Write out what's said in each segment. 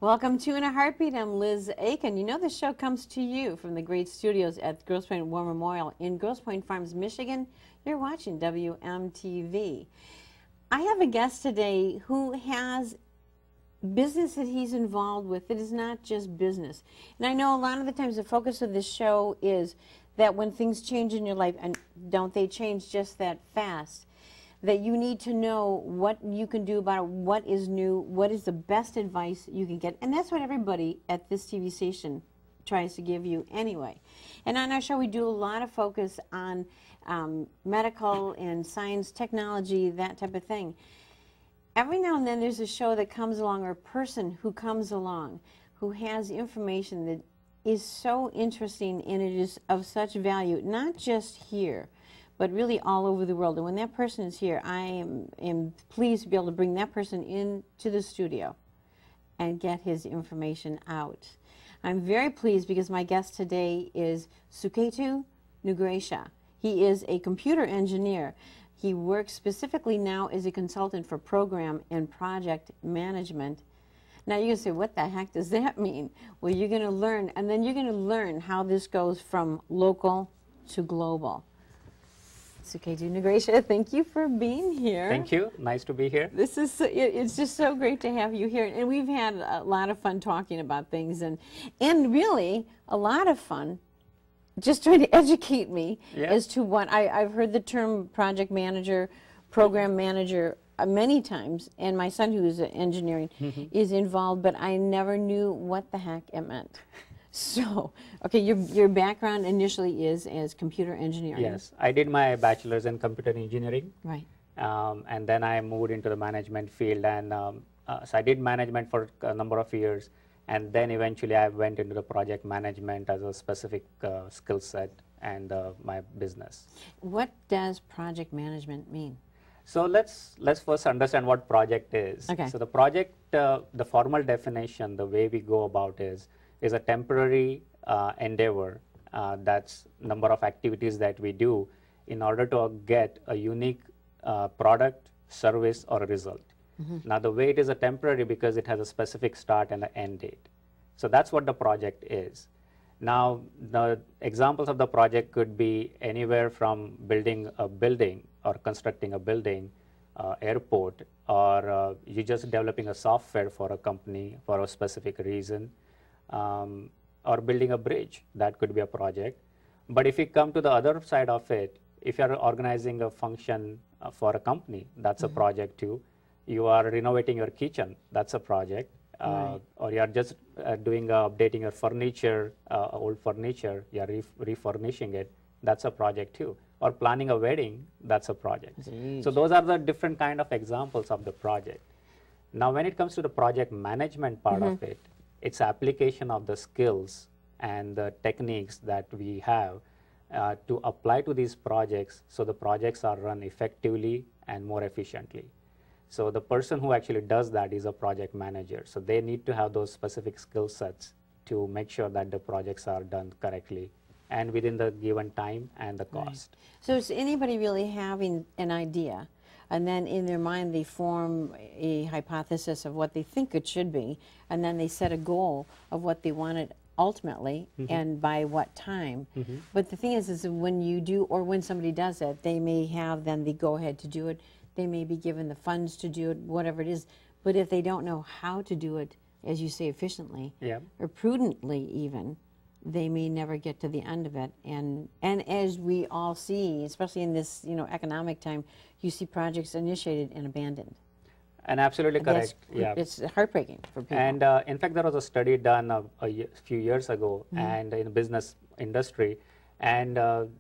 Welcome to In a Heartbeat. I'm Liz Aiken. You know the show comes to you from the great studios at Grosse Pointe War Memorial in Grosse Pointe Farms, Michigan. You're watching WMTV. I have a guest today who has business that he's involved with that is not just business. And I know a lot of the times the focus of this show is that when things change in your life, and don't they change just that fast, that you need to know what you can do about it, what is new, what is the best advice you can get. And that's what everybody at this TV station tries to give you anyway. And on our show, we do a lot of focus on medical and science, technology, that type of thing. Every now and then there's a show that comes along, or a person who comes along who has information that is so interesting and it is of such value, not just here, but really all over the world. And when that person is here, I am pleased to be able to bring that person into the studio and get his information out. I'm very pleased because my guest today is Suketu Nagrecha. He is a computer engineer. He works specifically now as a consultant for program and project management. Now you're going to say, what the heck does that mean? Well, you're going to learn, and then you're going to learn how this goes from local to global. Suketu Nagrecha, thank you for being here. Thank you. Nice to be here. This is it's just so great to have you here, and we've had a lot of fun talking about things, and really a lot of fun just trying to educate me as to what I've heard the term project manager, program manager many times, and my son, who is engineering, is involved, but I never knew what the heck it meant. So, okay, your background initially is as computer engineering. Yes, I did my bachelor's in computer engineering. Right. And then I moved into the management field, and so I did management for a number of years, and then eventually I went into the project management as a specific skill set and my business. What does project management mean? So let's first understand what project is. Okay. So the project, the formal definition, the way we go about is a temporary endeavor. That's number of activities that we do in order to get a unique product, service, or a result. Now the way it is a temporary because it has a specific start and an end date. So that's what the project is. Now the examples of the project could be anywhere from building a building or constructing a building, airport, or you're just developing a software for a company for a specific reason. Or building a bridge, that could be a project. But if you come to the other side of it, if you're organizing a function for a company, that's a project too. You are renovating your kitchen, that's a project. Or you're just updating your furniture, old furniture, you're refurnishing it, that's a project too. Or planning a wedding, that's a project. Jeez. So those are the different kind of examples of the project. Now when it comes to the project management part of it, it's application of the skills and the techniques that we have to apply to these projects so the projects are run effectively and more efficiently. So the person who actually does that is a project manager. So they need to have those specific skill sets to make sure that the projects are done correctly and within the given time and the cost. Right. So is anybody really having an idea, and then in their mind they form a hypothesis of what they think it should be, and then they set a goal of what they want it ultimately and by what time. But the thing is when you do, or when somebody does it, they may have then the go ahead to do it, they may be given the funds to do it, whatever it is, but if they don't know how to do it, as you say, efficiently or prudently even, they may never get to the end of it. And as we all see, especially in this economic time, you see projects initiated and abandoned. And absolutely correct. It's heartbreaking for people. And in fact, there was a study done a few years ago, and in the business industry, and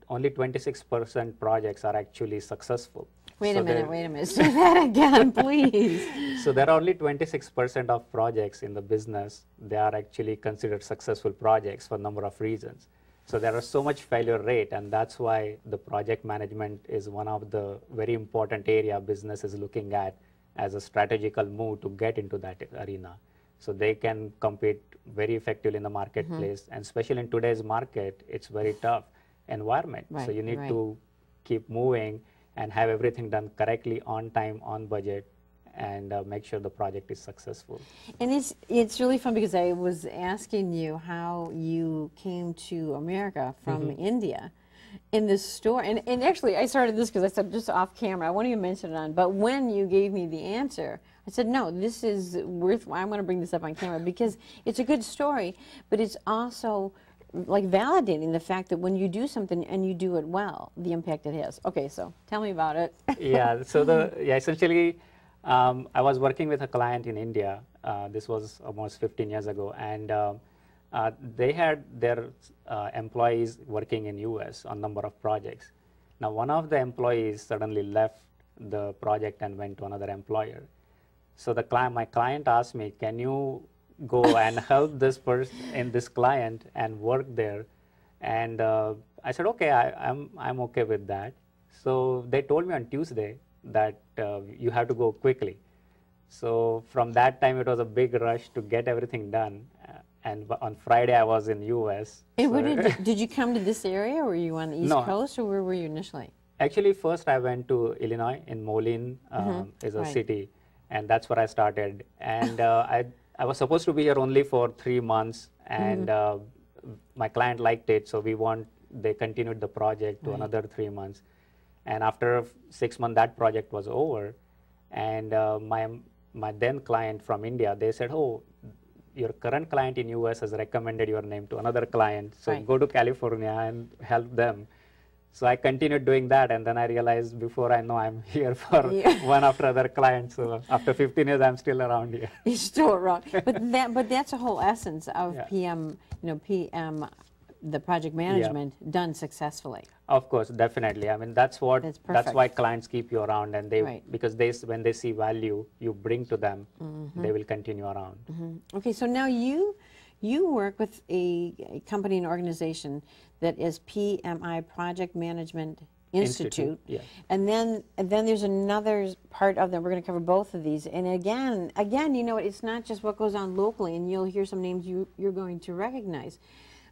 only 26% projects are actually successful. Wait a minute, say that again, please. So there are only 26% of projects in the business, they are actually considered successful projects for a number of reasons. So there are so much failure rate, and that's why the project management is one of the very important area business is looking at as a strategical move to get into that arena. So they can compete very effectively in the marketplace, and especially in today's market, it's very tough environment. Right, so you need right. to keep moving and have everything done correctly, on time, on budget, and make sure the project is successful. And it's really fun because I was asking you how you came to America from India in this store. And actually, I started this because I said just off camera, I won't even mention it on, but when you gave me the answer, I said, no, this is worthwhile. I'm going to bring this up on camera because it's a good story, but it's also like validating the fact that when you do something and you do it well, the impact it has. Okay, so tell me about it. Yeah, so essentially, I was working with a client in India. This was almost 15 years ago, and they had their employees working in US on number of projects. Now, one of the employees suddenly left the project and went to another employer. So my client asked me, can you go and help this person and this client and work there? And I said, okay, I'm okay with that. So they told me on Tuesday that you have to go quickly. So from that time, it was a big rush to get everything done. And on Friday, I was in US. And so where did you come to this area? Or were you on the East No. Coast, or where were you initially? Actually, first I went to Illinois in Moline is a Right. city, and that's where I started. And I was supposed to be here only for 3 months, and my client liked it, so they continued the project to another 3 months. And after 6 months, that project was over, and my then client from India, they said, oh, your current client in US has recommended your name to another client, so Right. go to California and help them. So I continued doing that, and then I realized before I know I'm here for one after other client. So after 15 years, I'm still around here. You're still around. But that's the whole essence of Yeah. PM, the project management done successfully. Of course, definitely. I mean, that's That's perfect. why clients keep you around, and Right. because when they see value you bring to them, they will continue around. Okay, so now you work with a company and organization that is PMI, Project Management Institute. Yes. And then there's another part of them. We're going to cover both of these. And again, it's not just what goes on locally, and you'll hear some names you're going to recognize.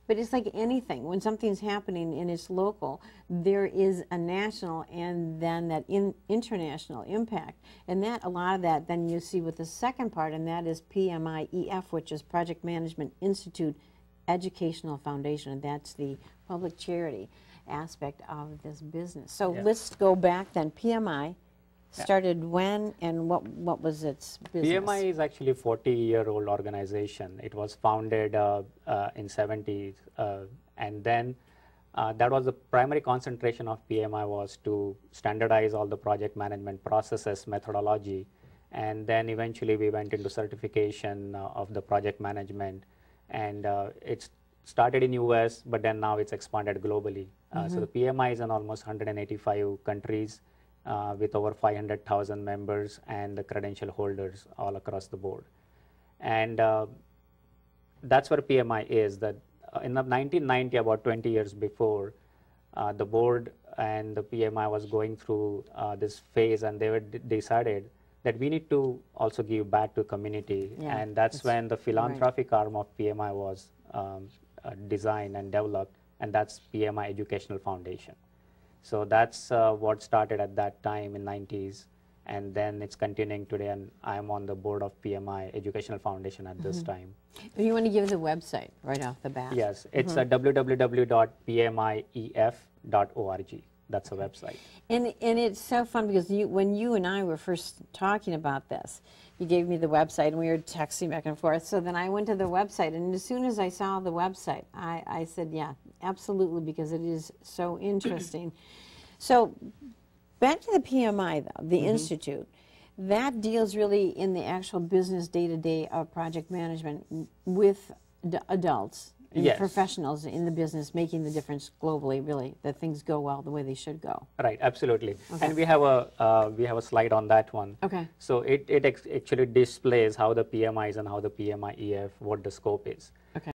But it's like anything. When something's happening and it's local, there is a national and then that international impact. And a lot of that then you see with the second part, and that is PMIEF, which is Project Management Institute Educational Foundation. And that's the public charity aspect of this business. So let's go back then. PMI started when, and what was its business? PMI is actually a 40-year-old organization. It was founded in 70s, and then that was the primary concentration of PMI was to standardize all the project management processes, methodology, and then eventually we went into certification of the project management, and it's started in US, but then now it's expanded globally. So the PMI is in almost 185 countries. With over 500,000 members and the credential holders all across the board. And that's where PMI is. That in the 1990, about 20 years before, the board and the PMI was going through this phase, and they decided that we need to also give back to community. And that's when the philanthropic arm of PMI was designed and developed, and that's PMI Educational Foundation. So that's what started at that time in 90s, and then it's continuing today, and I'm on the board of PMI Educational Foundation at this time. You want to give the website right off the bat? Yes, it's www.pmief.org. That's a website. And it's so fun because when you and I were first talking about this, you gave me the website and we were texting back and forth. So then I went to the website, and as soon as I saw the website, I said, yeah, absolutely, because it is so interesting. So back to the PMI, though, the Institute, that deals really in the actual business day-to-day of project management with adults and professionals in the business, making the difference globally, really, that things go well the way they should go. Right, absolutely. And we have a slide on that one. Okay. So it actually displays how the PMI is and how the PMIEF, what the scope is. Okay.